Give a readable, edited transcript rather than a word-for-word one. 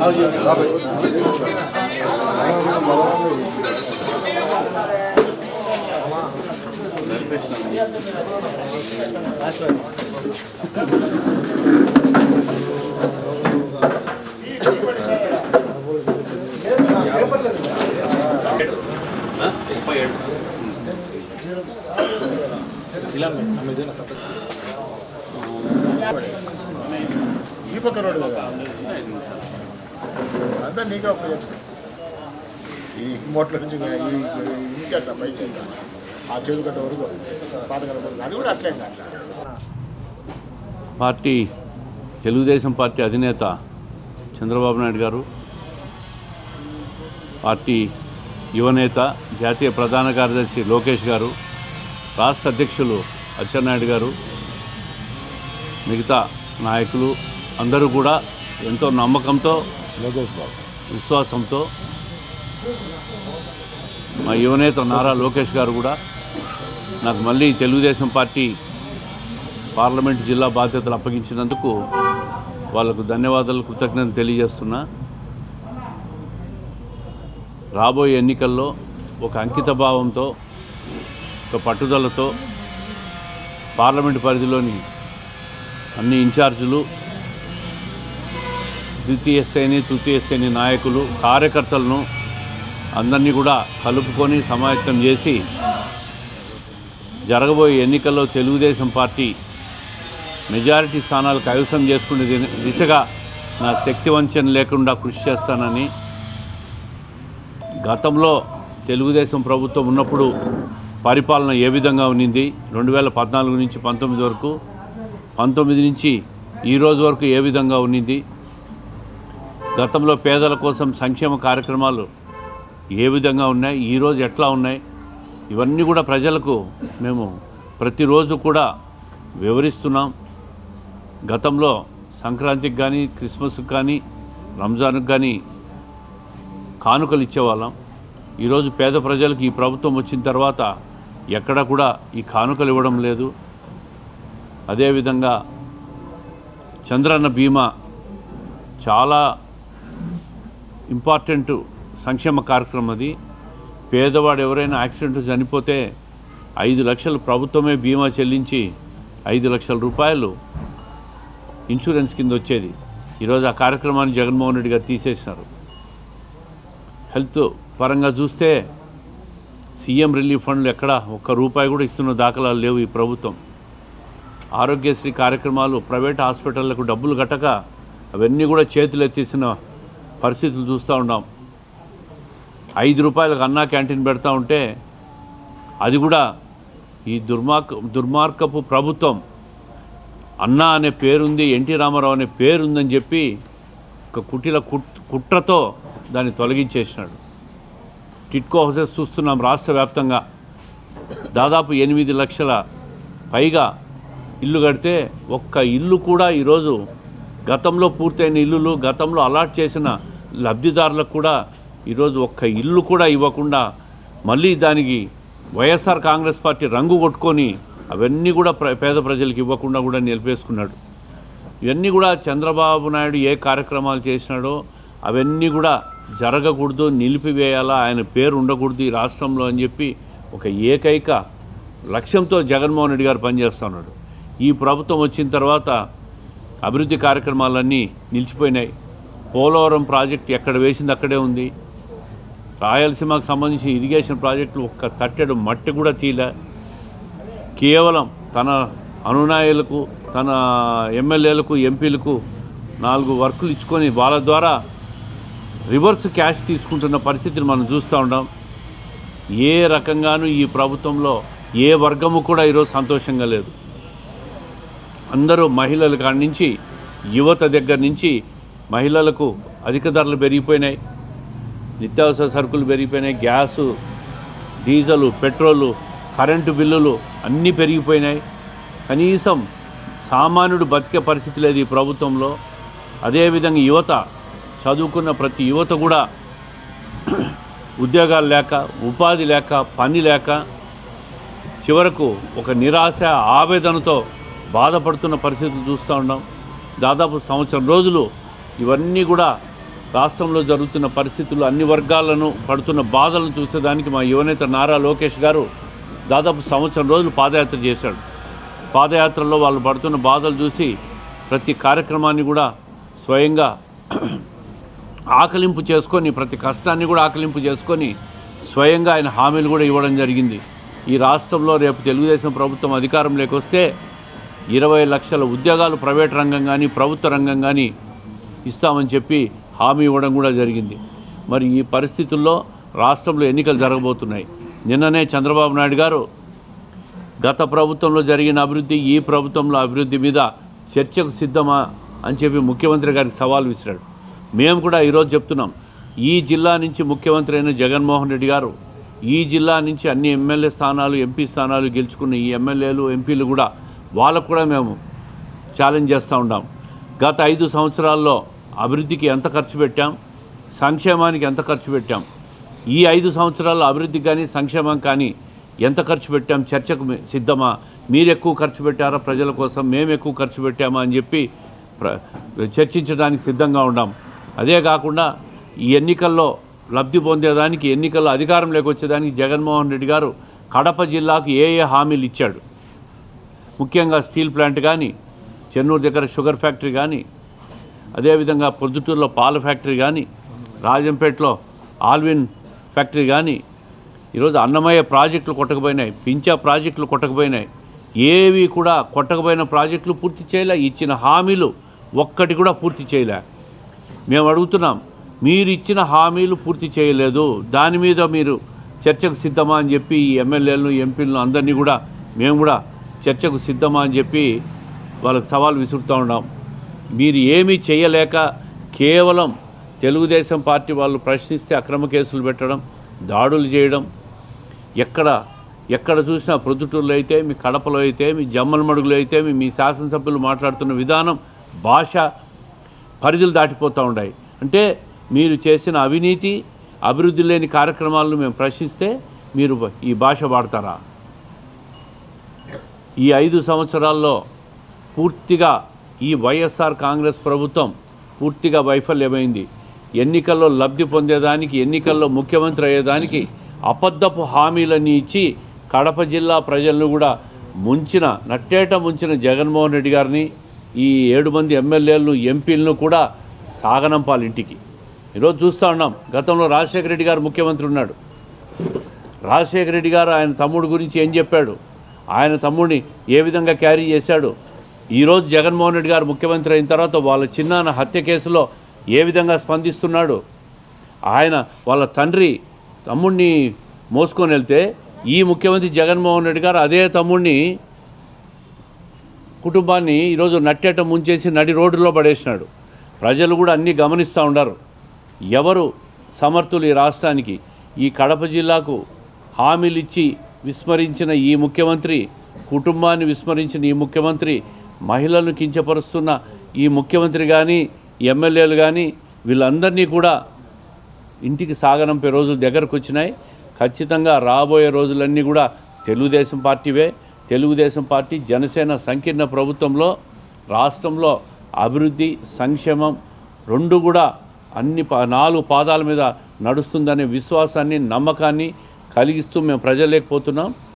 ఈ పక్క రోడ్డు కదా అంతా నీకే ఈ మోట్ల నుంచి ఇంటికి అట్లా పైకి ఆ చెరుగడ్డ వరకు పాతగడ్డ వరకు అది కూడా అట్లే అట్లా. పార్టీ తెలుగుదేశం పార్టీ అధినేత చంద్రబాబు నాయుడు గారు, పార్టీ యువనేత జాతీయ ప్రధాన కార్యదర్శి లోకేష్ గారు, రాష్ట్ర అధ్యక్షులు అచ్చెన్నాయుడు గారు, మిగతా నాయకులు అందరూ కూడా ఎంతో నమ్మకంతో విశ్వాసంతో మా యువనేత నారా లోకేష్ గారు కూడా నాకు మళ్ళీ తెలుగుదేశం పార్టీ పార్లమెంట్ జిల్లా బాధ్యతలు అప్పగించినందుకు వాళ్ళకు ధన్యవాదాలు, కృతజ్ఞతలు తెలియజేస్తున్నా. రాబోయే ఎన్నికల్లో ఒక అంకిత భావంతో, ఒక పట్టుదలతో పార్లమెంటు పరిధిలోని అన్ని ఇన్ఛార్జీలు, ద్వితీయ శ్రేణి తృతీయ శ్రేణి నాయకులు, కార్యకర్తలను అందరినీ కూడా కలుపుకొని సమాయత్తం చేసి జరగబోయే ఎన్నికల్లో తెలుగుదేశం పార్టీ మెజారిటీ స్థానాలు కైవసం చేసుకునే దిశగా నా శక్తి వంచన లేకుండా కృషి చేస్తానని, గతంలో తెలుగుదేశం ప్రభుత్వం ఉన్నప్పుడు పరిపాలన ఏ విధంగా ఉన్నింది, 2014 నుంచి 19 వరకు, 19 నుంచి ఈ రోజు వరకు ఏ విధంగా ఉన్నింది, గతంలో పేదల కోసం సంక్షేమ కార్యక్రమాలు ఏ విధంగా ఉన్నాయి, ఈరోజు ఎట్లా ఉన్నాయి, ఇవన్నీ కూడా ప్రజలకు మేము ప్రతిరోజు కూడా వివరిస్తున్నాం. గతంలో సంక్రాంతికి కానీ, క్రిస్మస్కి కానీ, రంజాన్కి కానీ కానుకలు ఇచ్చేవాళ్ళం. ఈరోజు పేద ప్రజలకు ఈ ప్రభుత్వం వచ్చిన తర్వాత ఎక్కడ కూడా ఈ కానుకలు ఇవ్వడం లేదు. అదేవిధంగా చంద్రన్న బీమా చాలా ఇంపార్టెంట్ సంక్షేమ కార్యక్రమం. అది పేదవాడు ఎవరైనా యాక్సిడెంట్ చనిపోతే 5 లక్షలు ప్రభుత్వమే బీమా చెల్లించి 5 లక్షల రూపాయలు ఇన్సూరెన్స్ కింద వచ్చేది. ఈరోజు ఆ కార్యక్రమాన్ని జగన్మోహన్ రెడ్డి గారు తీసేసినారు. హెల్త్ పరంగా చూస్తే సీఎం రిలీఫ్ ఫండ్లు ఎక్కడ ఒక్క రూపాయి కూడా ఇస్తున్న దాఖలాలు లేవు ఈ ప్రభుత్వం. ఆరోగ్యశ్రీ కార్యక్రమాలు ప్రైవేట్ హాస్పిటళ్లకు డబ్బులు కట్టక అవన్నీ కూడా చేతులు ఎత్తేసిన పరిస్థితులు చూస్తూ ఉన్నాం. 5 రూపాయలకు అన్నా క్యాంటీన్ పెడతా ఉంటే అది కూడా ఈ దుర్మార్గపు ప్రభుత్వం అన్నా అనే పేరుంది, ఎన్టీ రామారావు అనే పేరుందని చెప్పి ఒక కుట్రతో దాన్ని తొలగించేసినాడు. టిట్కో హౌసెస్ చూస్తున్నాం రాష్ట్ర వ్యాప్తంగా. దాదాపు 8 లక్షల పైగా ఇల్లు కడితే ఒక్క ఇల్లు కూడా ఈరోజు గతంలో పూర్తయిన ఇల్లులు, గతంలో అలాట్ చేసిన లబ్ధిదారులకు కూడా ఈరోజు ఒక్క ఇల్లు కూడా ఇవ్వకుండా మళ్ళీ దానికి వైఎస్ఆర్ కాంగ్రెస్ పార్టీ రంగు కొట్టుకొని అవన్నీ కూడా పేద ప్రజలకు ఇవ్వకుండా కూడా నిలిపేసుకున్నాడు. ఇవన్నీ కూడా చంద్రబాబు నాయుడు ఏ కార్యక్రమాలు చేసినాడో అవన్నీ కూడా జరగకూడదు, నిలిపివేయాలా, ఆయన పేరు ఉండకూడదు ఈ రాష్ట్రంలో అని చెప్పి ఒక ఏకైక లక్ష్యంతో జగన్మోహన్ రెడ్డి గారు పనిచేస్తున్నాడు. ఈ ప్రభుత్వం వచ్చిన తర్వాత అభివృద్ధి కార్యక్రమాలన్నీ నిలిచిపోయినాయి. పోలవరం ప్రాజెక్టు ఎక్కడ వేసింది అక్కడే ఉంది. రాయలసీమకు సంబంధించి ఇరిగేషన్ ప్రాజెక్టులు ఒక్క తట్టెడు మట్టి కూడా తీలే. కేవలం తన అనునాయులకు, తన ఎమ్మెల్యేలకు, ఎంపీలకు 4 వర్కులు ఇచ్చుకొని వాళ్ళ ద్వారా రివర్స్ క్యాష్ తీసుకుంటున్న పరిస్థితిని మనం చూస్తూ ఉన్నాం. ఏ రకంగానూ ఈ ప్రభుత్వంలో ఏ వర్గము కూడా ఈరోజు సంతోషంగా లేదు. అందరూ మహిళల కాడి నుంచి యువత దగ్గర నుంచి మహిళలకు అధిక ధరలు పెరిగిపోయినాయి, నిత్యావసర సరుకులు పెరిగిపోయినాయి, గ్యాసు, డీజిలు, పెట్రోలు, కరెంటు బిల్లులు అన్నీ పెరిగిపోయినాయి. కనీసం సామాన్యుడు బతికే పరిస్థితి లేదు ఈ ప్రభుత్వంలో. అదేవిధంగా యువత, చదువుకున్న ప్రతి యువత కూడా ఉద్యోగాలు లేక, ఉపాధి లేక, పని లేక చివరకు ఒక నిరాశ, ఆవేదనతో బాధపడుతున్న పరిస్థితులు చూస్తూ ఉన్నాం. దాదాపు 1 సంవత్సరం రోజులు ఇవన్నీ కూడా రాష్ట్రంలో జరుగుతున్న పరిస్థితులు, అన్ని వర్గాలను పడుతున్న బాధలను చూసేదానికి మా యువనేత నారా లోకేష్ గారు దాదాపు సంవత్సరం రోజులు పాదయాత్ర చేశాడు. పాదయాత్రలో వాళ్ళు పడుతున్న బాధలు చూసి ప్రతి కార్యక్రమాన్ని కూడా స్వయంగా ఆకలింపు చేసుకొని, ప్రతి కష్టాన్ని కూడా ఆకలింపు చేసుకొని స్వయంగా ఆయన హామీలు కూడా ఇవ్వడం జరిగింది. ఈ రాష్ట్రంలో రేపు తెలుగుదేశం ప్రభుత్వం అధికారంలోకి వస్తే 20 లక్షల ఉద్యోగాలు ప్రైవేట్ రంగం కానీ ప్రభుత్వ రంగం కానీ ఇస్తామని చెప్పి హామీ ఇవ్వడం కూడా జరిగింది. మరి ఈ పరిస్థితుల్లో రాష్ట్రంలో ఎన్నికలు జరగబోతున్నాయి. నిన్ననే చంద్రబాబు నాయుడు గారు గత ప్రభుత్వంలో జరిగిన అభివృద్ధి, ఈ ప్రభుత్వంలో అభివృద్ధి మీద చర్చకు సిద్ధమా అని చెప్పి ముఖ్యమంత్రి గారికి సవాల్ విసిరాడు. మేము కూడా ఈరోజు చెప్తున్నాం, ఈ జిల్లా నుంచి ముఖ్యమంత్రి అయిన జగన్మోహన్ రెడ్డి గారు ఈ జిల్లా నుంచి అన్ని ఎమ్మెల్యే స్థానాలు, ఎంపీ స్థానాలు గెలుచుకున్న ఈ ఎమ్మెల్యేలు, ఎంపీలు కూడా వాళ్ళకు కూడా మేము ఛాలెంజ్ చేస్తూ ఉంటాం. గత 5 సంవత్సరాల్లో అభివృద్ధికి ఎంత ఖర్చు పెట్టాం, సంక్షేమానికి ఎంత ఖర్చు పెట్టాం, ఈ 5 సంవత్సరాల్లో అభివృద్ధికి కానీ సంక్షేమం కానీ ఎంత ఖర్చు పెట్టాం, చర్చకు సిద్ధమా? మీరు ఎక్కువ ఖర్చు పెట్టారా ప్రజల కోసం, మేము ఎక్కువ ఖర్చు పెట్టామా అని చెప్పి చర్చించడానికి సిద్ధంగా ఉన్నాం. అదే కాకుండా ఈ ఎన్నికల్లో లబ్ధి పొందేదానికి, ఎన్నికల్లో అధికారంలోకి వచ్చేదానికి జగన్మోహన్ రెడ్డి గారు కడప జిల్లాకు ఏ హామీలు ఇచ్చాడు, ముఖ్యంగా స్టీల్ ప్లాంట్ కానీ, చెన్నూరు దగ్గర షుగర్ ఫ్యాక్టరీ కానీ, అదేవిధంగా పొద్దుటూరులో పాల ఫ్యాక్టరీ కానీ, రాజంపేటలో ఆల్విన్ ఫ్యాక్టరీ కానీ, ఈరోజు అన్నమయ్య ప్రాజెక్టులు కొట్టకపోయినాయి, పింఛా ప్రాజెక్టులు కొట్టకపోయినాయి, ఏవి కూడా కొట్టకపోయిన ప్రాజెక్టులు పూర్తి చేయలే. ఇచ్చిన హామీలు ఒక్కటి కూడా పూర్తి చేయలే. మేము అడుగుతున్నాం, మీరు ఇచ్చిన హామీలు పూర్తి చేయలేదు, దాని మీద మీరు చర్చకు సిద్ధమా అని చెప్పి ఈ ఎమ్మెల్యేలను, ఎంపీలను అందరినీ కూడా మేము కూడా చర్చకు సిద్ధమా అని చెప్పి వాళ్ళకి సవాల్ విసురుతూ ఉన్నాం. మీరు ఏమీ చేయలేక కేవలం తెలుగుదేశం పార్టీ వాళ్ళు ప్రశ్నిస్తే అక్రమ కేసులు పెట్టడం, దాడులు చేయడం, ఎక్కడ చూసినా ప్రొద్దుటూరులో అయితే, మీ కడపలో అయితే, మీ జమ్మలమడుగులో అయితే, మీ శాసనసభ్యులు మాట్లాడుతున్న విధానం, భాష పరిధులు దాటిపోతూ ఉన్నాయి. అంటే మీరు చేసిన అవినీతి, అభివృద్ధి లేని కార్యక్రమాలను మేము ప్రశ్నిస్తే మీరు ఈ భాష వాడతారా? ఈ 5 సంవత్సరాల్లో పూర్తిగా ఈ వైఎస్ఆర్ కాంగ్రెస్ ప్రభుత్వం పూర్తిగా వైఫల్యమైంది. ఎన్నికల్లో లబ్ధి పొందేదానికి, ఎన్నికల్లో ముఖ్యమంత్రి అయ్యేదానికి అబద్ధపు హామీలన్నీ ఇచ్చి కడప జిల్లా ప్రజలను కూడా నట్టేట ముంచిన జగన్మోహన్ రెడ్డి గారిని, ఈ 7 మంది ఎమ్మెల్యేలను, ఎంపీలను కూడా సాగనంపాలి ఇంటికి. ఈరోజు చూస్తూ ఉన్నాం, గతంలో రాజశేఖర రెడ్డి గారు ముఖ్యమంత్రి ఉన్నాడు. రాజశేఖర రెడ్డి గారు ఆయన తమ్ముడు గురించి ఏం చెప్పాడు, ఆయన తమ్ముడిని ఏ విధంగా క్యారీ చేశాడు, ఈరోజు జగన్మోహన్ రెడ్డి గారు ముఖ్యమంత్రి అయిన తర్వాత వాళ్ళ చిన్నాన్న హత్య కేసులో ఏ విధంగా స్పందిస్తున్నాడు. ఆయన వాళ్ళ తమ్ముడిని మోసుకొని వెళ్తే ఈ ముఖ్యమంత్రి జగన్మోహన్ రెడ్డి గారు అదే తమ్ముడిని, కుటుంబాన్ని ఈరోజు నట్టేట ముంచేసి నడి రోడ్డులో పడేసినాడు. ప్రజలు కూడా అన్నీ గమనిస్తూ ఉన్నారు. ఎవరు సమర్థులు ఈ రాష్ట్రానికి? ఈ కడప జిల్లాకు హామీలు ఇచ్చి విస్మరించిన ఈ ముఖ్యమంత్రి, కుటుంబాన్ని విస్మరించిన ఈ ముఖ్యమంత్రి, మహిళలను కించపరుస్తున్న ఈ ముఖ్యమంత్రి కానీ, ఎమ్మెల్యేలు కానీ, వీళ్ళందరినీ కూడా ఇంటికి సాగనంపే రోజులు దగ్గరకు వచ్చినాయి. ఖచ్చితంగా రాబోయే రోజులన్నీ కూడా తెలుగుదేశం పార్టీవే. తెలుగుదేశం పార్టీ, జనసేన సంకీర్ణ ప్రభుత్వంలో రాష్ట్రంలో అభివృద్ధి, సంక్షేమం రెండు కూడా అన్ని 4 పాదాల మీద నడుస్తుందనే విశ్వాసాన్ని, నమ్మకాన్ని కలిగిస్తూ మేము ప్రజలేకపోతున్నాం.